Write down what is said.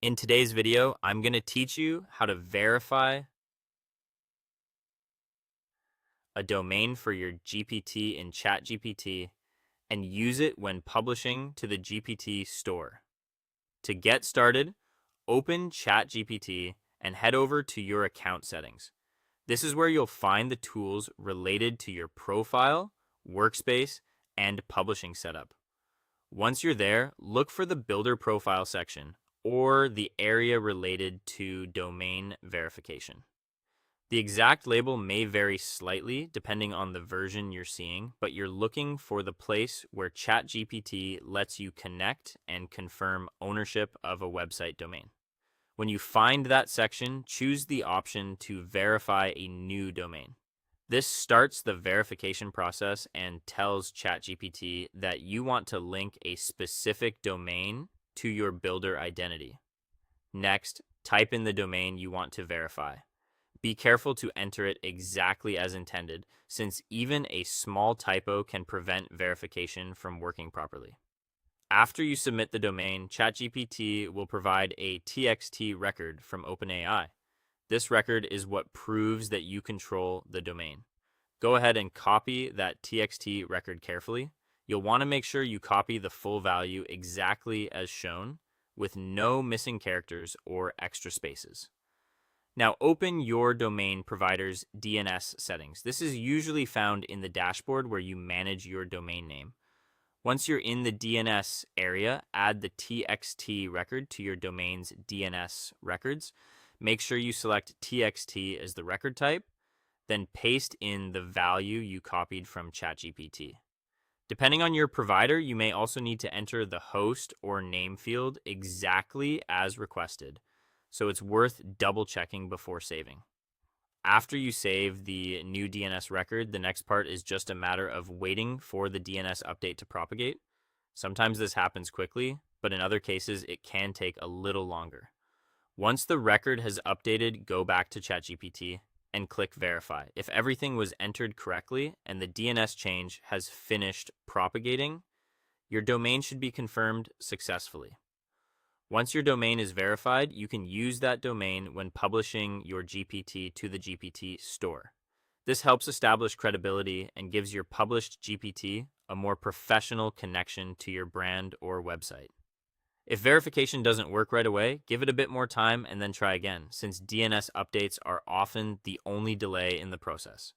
In today's video, I'm going to teach you how to verify a domain for your GPT in ChatGPT and use it when publishing to the GPT store. To get started, open ChatGPT and head over to your account settings. This is where you'll find the tools related to your profile, workspace, and publishing setup. Once you're there, look for the Builder Profile section or the area related to domain verification. The exact label may vary slightly depending on the version you're seeing, but you're looking for the place where ChatGPT lets you connect and confirm ownership of a website domain. When you find that section, choose the option to verify a new domain. This starts the verification process and tells ChatGPT that you want to link a specific domain to your builder identity. Next, type in the domain you want to verify. Be careful to enter it exactly as intended, since even a small typo can prevent verification from working properly. After you submit the domain, ChatGPT will provide a TXT record from OpenAI. This record is what proves that you control the domain. Go ahead and copy that TXT record carefully. You'll want to make sure you copy the full value exactly as shown, with no missing characters or extra spaces. Now open your domain provider's DNS settings. This is usually found in the dashboard where you manage your domain name. Once you're in the DNS area, add the TXT record to your domain's DNS records. Make sure you select TXT as the record type, then paste in the value you copied from ChatGPT. Depending on your provider, you may also need to enter the host or name field exactly as requested, so it's worth double checking before saving. After you save the new DNS record, the next part is just a matter of waiting for the DNS update to propagate. Sometimes this happens quickly, but in other cases, it can take a little longer. Once the record has updated, go back to ChatGPT and click Verify. If everything was entered correctly and the DNS change has finished propagating, your domain should be confirmed successfully. Once your domain is verified, you can use that domain when publishing your GPT to the GPT store. This helps establish credibility and gives your published GPT a more professional connection to your brand or website. If verification doesn't work right away, give it a bit more time and then try again, since DNS updates are often the only delay in the process.